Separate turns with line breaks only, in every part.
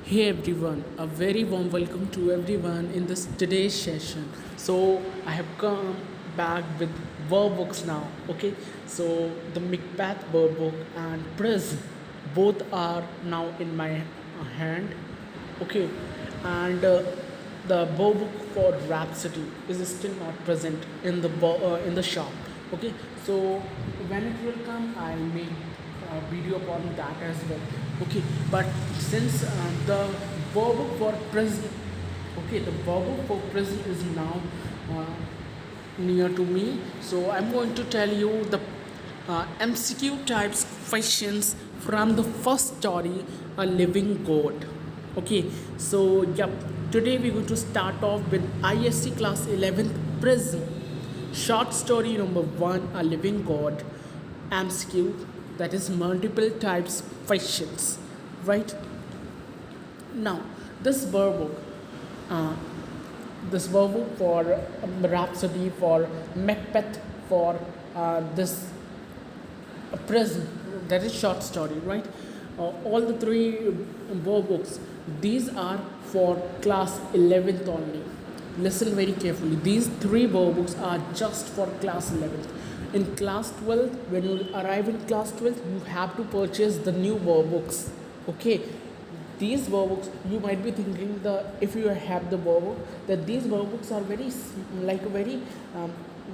Hey everyone, a very warm welcome to everyone in this today's session. So I have come back with verb books now. Okay, so the Macbeth verb book and Prism both are now in my hand. Okay, and the verb book for Rhapsody is still not present in in the shop. Okay, so when it will come, I'll make video upon that as well. Okay, but since the verb for Prism, okay, the verb for Prism is now uh, near to me, so I'm going to tell you the MCQ types questions from the first story, A Living God. Okay, so yep, today we're going to start off with ISC class 11th Prism. Short story number 1, A Living God. MCQ, that is multiple types questions, right? Now, this verb book, uh, this verb book for Rhapsody, for Macbeth, for this Prism, that is short story, right? All the three verb books, these are for class 11th only. Listen very carefully. These three verb books are just for class 11th. In class 12th, when you arrive in class 12th, you have to purchase the new verb books. Okay, these verb books, you might be thinking, the if you have the verb book, that these verb books are very like a very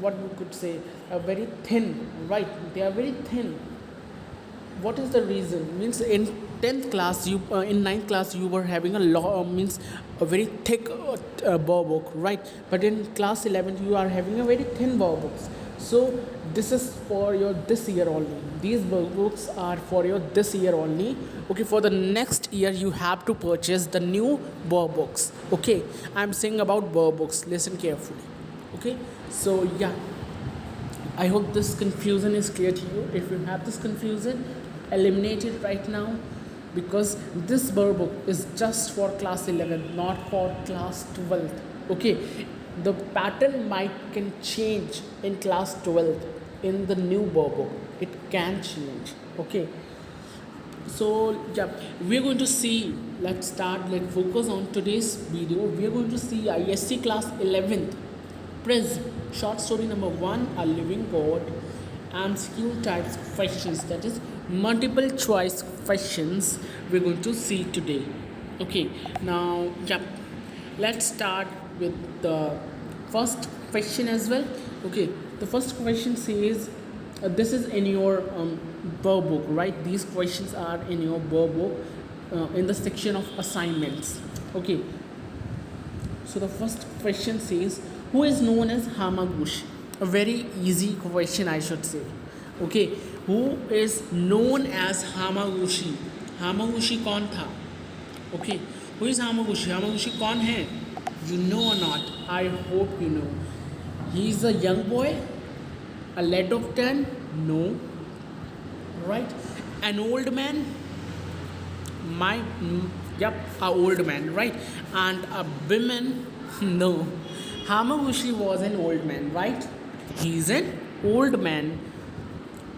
what we could say, a very thin, right? They are very thin. What is the reason? Means in 10th class, you in ninth class you were having a law, means a very thick verb book, right? But in class 11 you are having a very thin verb books. So this is for your this year only. These verb books are for your this year only. Okay, for the next year you have to purchase the new verb books. Okay, I'm saying about verb books, listen carefully. Okay, so yeah, I hope this confusion is clear to you. If you have this confusion, eliminate it right now, because this verb book is just for class 11, not for class 12th. Okay, the pattern might can change in class 12th in the new verb book. It can change. Okay, so yeah, we're going to see, let's start, let's focus on today's video. We're going to see ISC class 11th Prism, short story number 1, A Living God, MCQ types questions, that is multiple choice questions we're going to see today. Okay, now yeah, let's start with the first question as well. Okay, the first question says, this is in your verb book, right? These questions are in your verb book in the section of assignments. Okay, so the first question says, who is known as Hamaguchi? A very easy question, I should say. Okay, who is known as Hamaguchi? Hamaguchi कौन था? Okay, who is Hamaguchi? Hamaguchi कौन है? You know or not? I hope you know. He is a young boy, a lad of 10? No. Right? An old man? Yep, a old man, right? And a woman? No. Hamaguchi was an old man, right? He is an old man.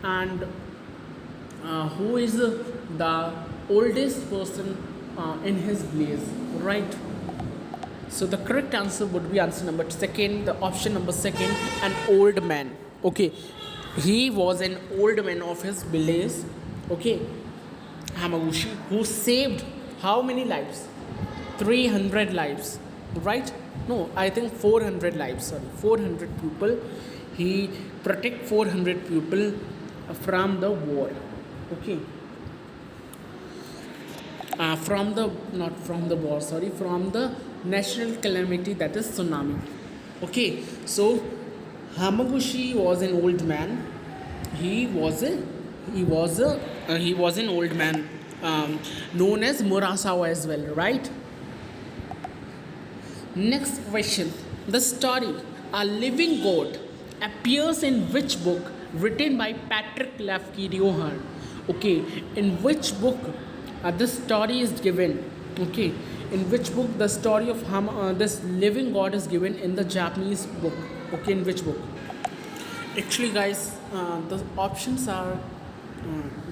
And who is the oldest person in his place, right? So the correct answer would be answer number second, the option number second, an old man. Okay, he was an old man of his village. Okay, Hamaguchi, who saved how many lives? 300 lives, right? No, I think 400 lives. Sorry, 400 people. He protect 400 people from the war. Okay, from the not from the war. Sorry, from the natural calamity, that is tsunami. Okay, so Hamaguchi was an old man. He was an old man, known as Murasawa as well, right? Next question. The story, A Living God, appears in which book written by Patrick Lafke Riohan? Okay, in which book this story is given? Okay, in which book the story of this living God is given in the Japanese book? Okay, in which book? Actually, guys, the options are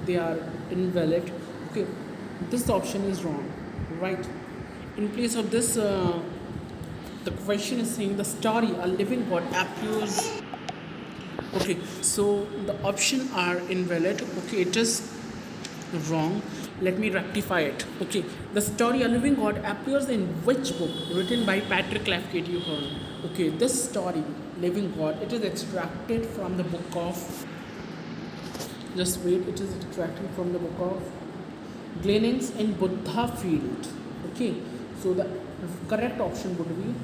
they are invalid. Okay, this option is wrong. right? In place of this, the question is saying the story a living god appears. Okay, so the option are invalid. Okay, it is wrong. Let me rectify it. Okay, the story a living god appears in which book written by Patrick Lafcadio Hearn? Okay, this story living god, it is extracted from the book of, just wait, it is extracted from the book of Gleanings in Buddha Field. Okay, so the correct option would be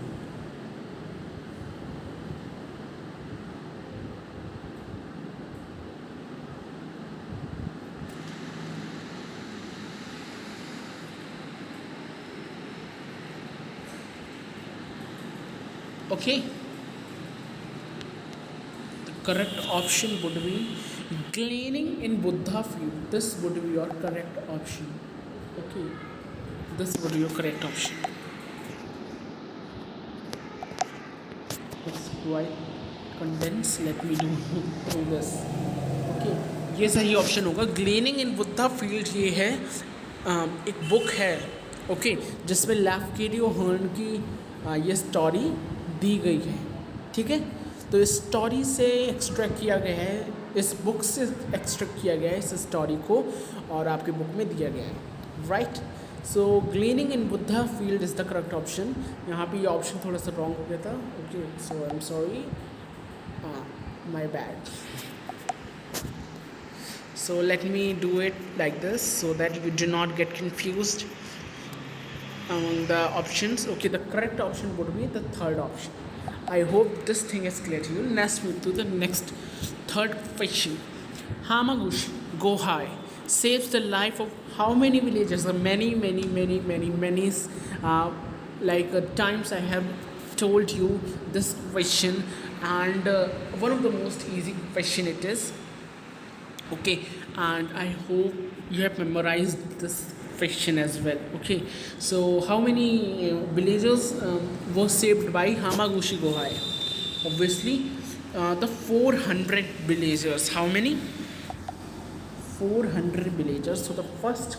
okay. The correct option would be Gleaning in Buddha Field. This would be your correct option. Okay, this would be your correct option. It's quite condensed. Let me do this. Okay, ये सही option होगा. ग्लेनिंग in Buddha field ये है, एक book है. Okay, जिसमें लैफ्केडियो हर्न की ये स्टोरी दी गई है. ठीक है, तो इस स्टोरी से एक्सट्रैक्ट किया गया है, इस बुक से एक्सट्रैक्ट किया गया है इस स्टोरी को, और आपके बुक में दिया गया है. Right, so gleaning in Buddha field is the correct option. यहाँ पे ये ऑप्शन थोड़ा सा रॉन्ग हो गया था. Okay, so I am sorry, my bad. So let me do it like this so that you do not get confused among the options. Okay, the correct option would be the third option. I hope this thing is clear to you. Let's move to the next third question. Hamaguchi Gohai saves the life of how many villagers? Many times I have told you this question, and one of the most easy question it is. Okay, and I hope you have memorized this question as well. Okay, so how many villagers were saved by Hamaguchi Gohai? Obviously, the 400 villagers. How many? 400 villagers. So the first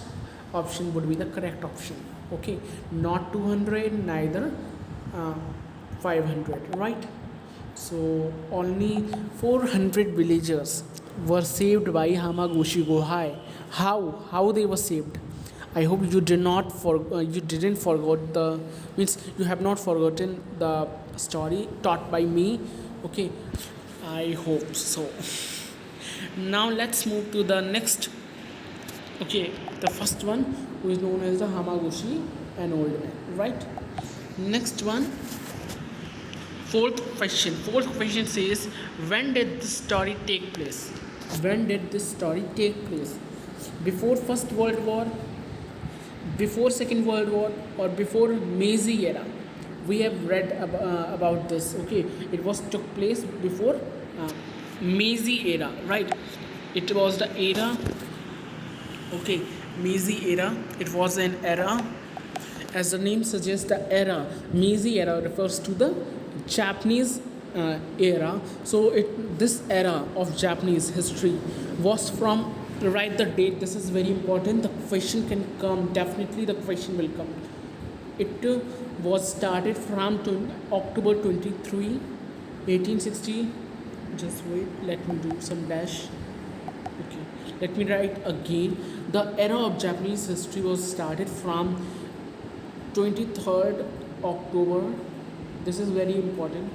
option would be the correct option. Okay, not 200, neither 500. Right? So only 400 villagers were saved by Hamaguchi Gohai. How they were saved? I hope you didn't forget the, means you have not forgotten the story taught by me. Okay, I hope so. Now let's move to the next. Okay, the first one, who is known as the Hamaguchi, an old man. Right. Next one. Fourth question says, when did this story take place? When did this story take place? Before First World War, before Second World War, or before Meiji era? We have read about this. Okay, it was took place before Meiji era, right? It was the era. Okay, Meiji era. It was an era. As the name suggests, the era Meiji era refers to the Japanese era. So this era of Japanese history was from, write the date, this is very important, the question can come, definitely the question will come. It was started from October 23, 1860. Just wait, let me do some dash. Okay, let me write again. The era of Japanese history was started from 23rd October. This is very important.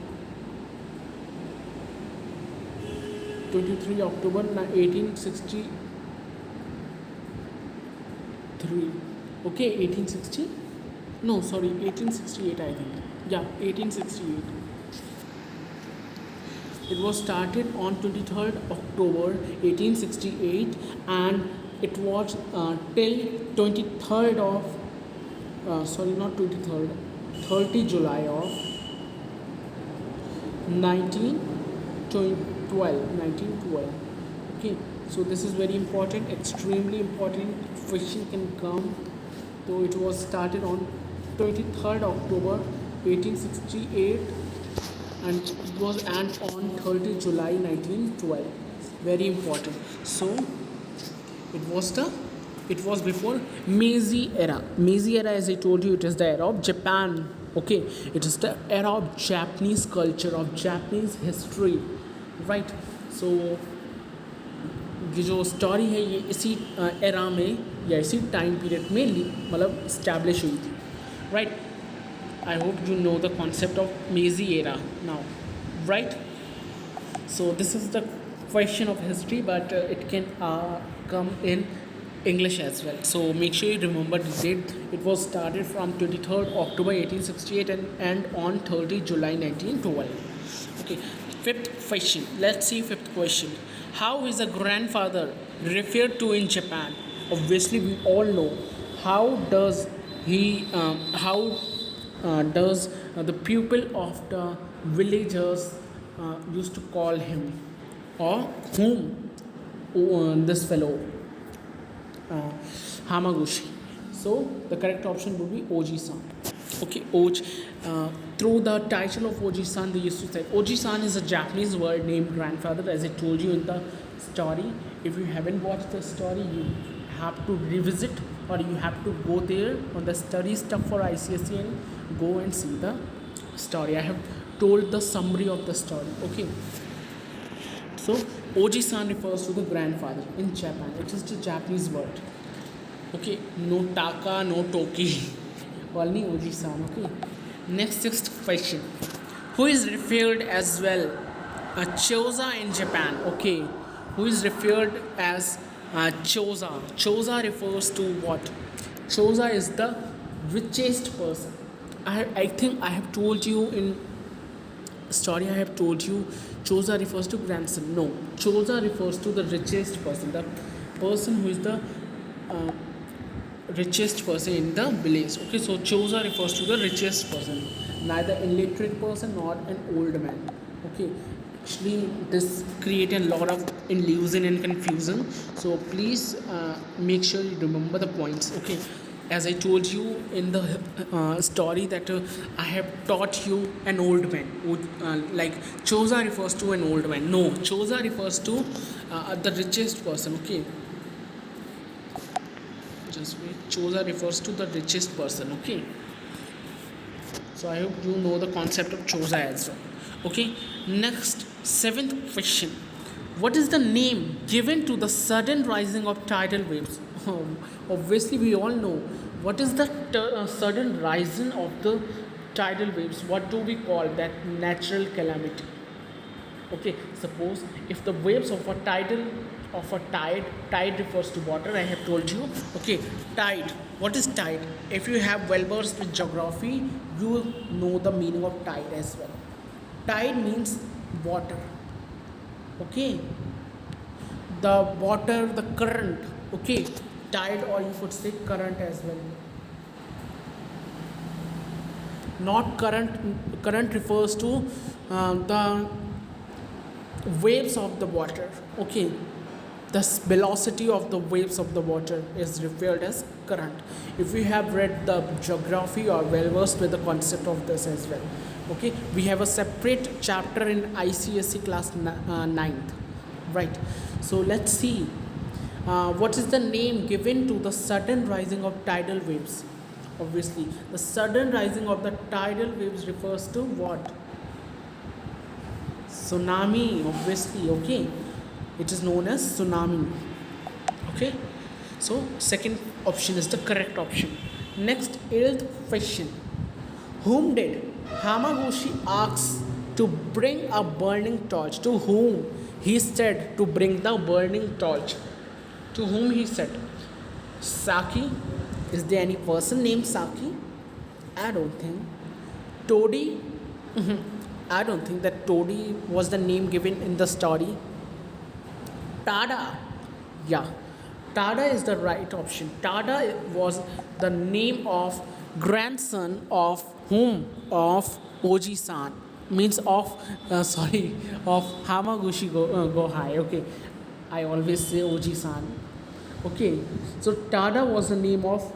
23 October 1863. Okay, 1860? No, sorry, 1868 I think. Yeah, 1868. It was started on 23rd October 1868, and it was till 23rd of, sorry, not 23rd, 30 July of 1912. Okay, so this is very important, extremely important question can come. So it was started on 23rd October 1868, and it was end on 30 July 1912. Very important. So it was the It was before Meiji era. Meiji era, as I told you, it is the era of Japan. Okay, it is the era of Japanese culture, of Japanese history, right? So ये जो story है ये इसी era में या इसी time period में मतलब इस्टेब्लिश हुई थी, right? I hope you know the concept of Meiji era now, right? So this is the question of history, but it can come in English as well. So make sure you remember the date. It was started from 23rd October 1868 and end on 30 July 1912. Okay, fifth question. Let's see fifth question. How is a grandfather referred to in Japan? Obviously, we all know. How does he? How does the pupil of the villagers used to call him, or whom this fellow Hamaguchi? So the correct option would be Oji-san. Okay, through the title of Oji-san, they used to say Oji-san is a Japanese word named grandfather, as I told you in the story. If you haven't watched the story, you have to revisit, or you have to go there on the study stuff for ICSE and go and see the story. I have told the summary of the story. Okay, so Oji-san refers to the grandfather in Japan. It is the Japanese word. Okay, no taka, no toki, only Oji-san. Okay, next sixth question. Who is referred as well a Choza in Japan? Okay, who is referred as Choza? Choza refers to what? Choza is the richest person. I think I have told you in story, I have told you Choza refers to grandson. No, Choza refers to the richest person, the person who is the richest person in the village. Okay, so Choza refers to the richest person, neither illiterate person nor an old man. Okay, actually this created a lot of illusion and confusion, so please make sure you remember the points. Okay, as I told you in the story that I have taught you an old man, like Choza refers to an old man. No, Choza refers to the richest person. Okay, just wait. Choza refers to the richest person. Okay, so I hope you know the concept of Choza as well. Okay, next seventh question. What is the name given to the sudden rising of tidal waves? Obviously we all know what is the sudden rising of the tidal waves. What do we call that? Natural calamity. Okay, suppose if the waves of a tide refers to water, I have told you. Okay, tide, what is tide? If you have well versed with geography, you will know the meaning of tide as well. Tide means water. Okay, the water, the current. Okay, tide, or you could say current as well. Not current refers to the waves of the water. Okay, the velocity of the waves of the water is referred as current. If you have read the geography or well versed with the concept of this as well. Okay, we have a separate chapter in ICSE class 9th, right? So let's see what is the name given to the sudden rising of tidal waves. Obviously the sudden rising of the tidal waves refers to what? Tsunami, obviously. Okay, it is known as tsunami. Okay, so second option is the correct option. Next, 8th question. Whom did Hamaguchi ask to bring a burning torch? To whom he said to bring the burning torch? To whom he said? Saki? Is there any person named Saki? I don't think. Todi? I don't think that Todi was the name given in the story. Tada? Yeah, Tada is the right option. Tada was the name of grandson of whom? Of Oji-san. Means of of Hamaguchi Gohai. Okay, I always say Oji-san. Okay, so Tada was the name of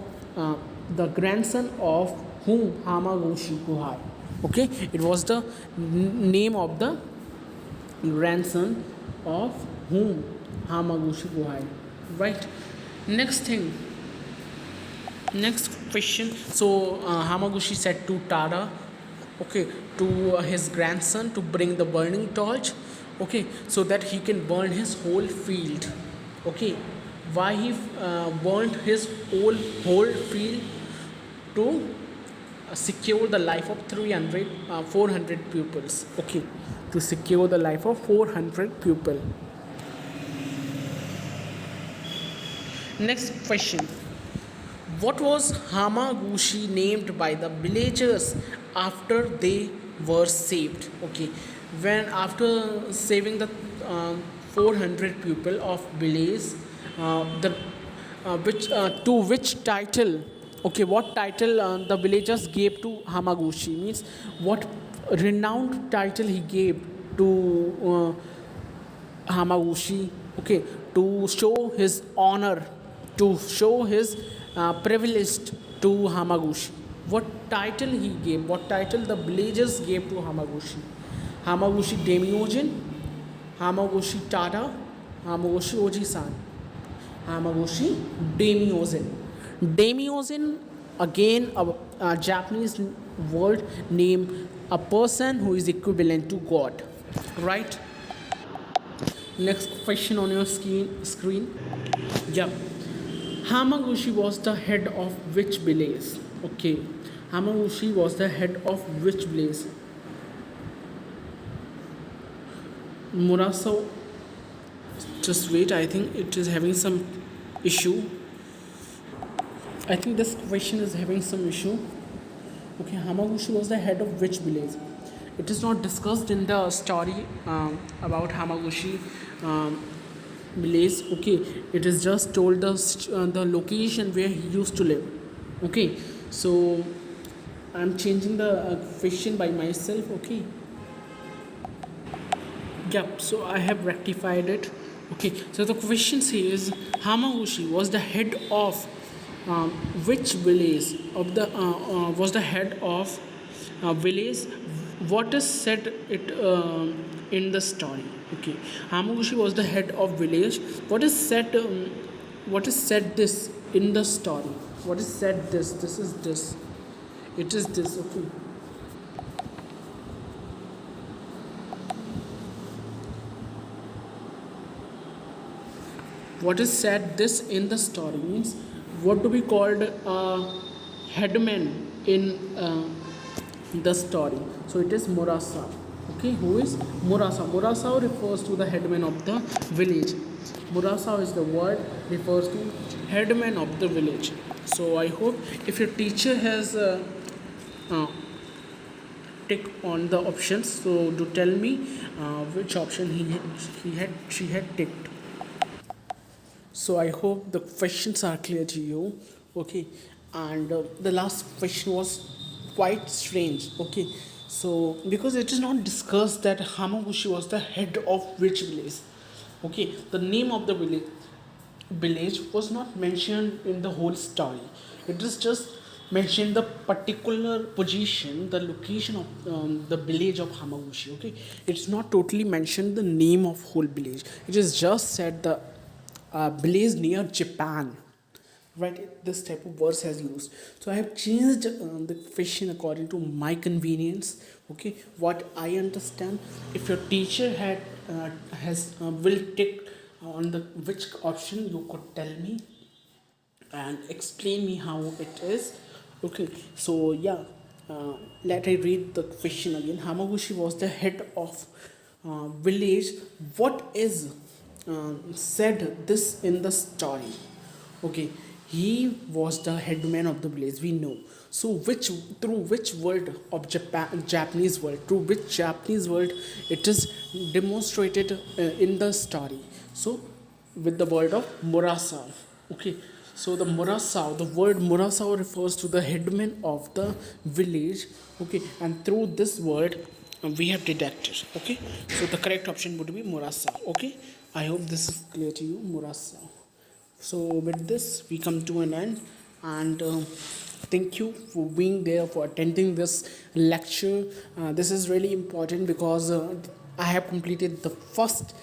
the grandson of whom? Hamaguchi Gohai. Okay, it was the name of the grandson of whom? Hamaguchi Gohai. Right. Next thing, next question. So Hamaguchi said to Tada, okay, to his grandson to bring the burning torch, okay, so that he can burn his whole field. Okay, why he burned his whole field? To secure the life of 400 pupils. Okay, to secure the life of 400 pupil. Next question. What was Hamaguchi named by the villagers after they were saved? Okay, when after saving the 400 people of village, the which to which title? Okay, what title the villagers gave to Hamaguchi means what renowned title he gave to Hamaguchi, okay, to show his honor, to show his privilege to Hamaguchi. What title he gave, what title the villagers gave to Hamaguchi? Hamaguchi Demiogen, Hamaguchi Tada, Hamaguchi Oji-san, Hamaguchi Demiozen. Demiozen, again a Japanese word name a person who is equivalent to God, right? Next question on your screen. Yeah. Hamaguchi was the head of which village? Okay. Hamaguchi was the head of which village? Murasao. Just wait, I think it is having some issue. I think this question is having some issue. Okay, Hamaguchi was the head of which village? It is not discussed in the story about Hamaguchi village. Okay, it is just told the location where he used to live. Okay, so I'm changing the question by myself. Okay, yep. So I have rectified it. Okay, so the question says Hamaguchi was the head of which village of the was the head of village. What is said it in the story? Okay, Hamaguchi was the head of village. What is said? What is said this in the story? What is said this? This is this. It is this. Okay. What is said this in the story means what to be called headman in the story. So it is Murasa. Okay, who is Murasa? Murasa refers to the headman of the village. Murasa is the word refers to headman of the village. So I hope if your teacher has tick on the options, so do tell me which option she had ticked. So I hope the questions are clear to you. Okay, and the last question was quite strange. Okay, so because it is not discussed that Hamaguchi was the head of which village. Okay, the name of the village was not mentioned in the whole story. It is just mentioned the particular position, the location of the village of Hamaguchi. Okay, it's not totally mentioned the name of whole village. It is just said the village near Japan. Right, this type of words has used. So I have changed the question according to my convenience. Okay, what I understand. If your teacher has will tick on the which option, you could tell me and explain me how it is. Okay, so yeah, let I read the question again. Hamaguchi was the head of village. What is said this in the story? Okay, he was the headman of the village, we know. So which through which word of Japanese word, through which Japanese word it is demonstrated in the story? So with the word of Murasa. Okay, so the Murasa, the word Murasa refers to the headman of the village. Okay, and through this word we have deducted. Okay, so the correct option would be Murasa. Okay, I hope this is clear to you. Murasa. So with this we come to an end, and thank you for being there, for attending this lecture. This is really important because I have completed the first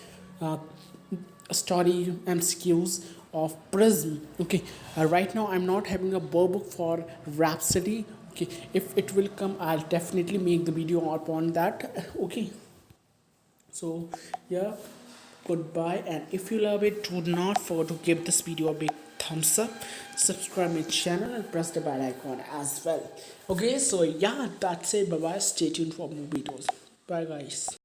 story MCQs of Prism. Okay, right now I'm not having a book for Rhapsody. Okay, if it will come, I'll definitely make the video upon that. Okay, so yeah, goodbye, and if you love it, do not forget to give this video a big thumbs up, subscribe my channel, and press the bell icon as well. Okay, so yeah, that's it. Bye bye, stay tuned for more videos. Bye guys.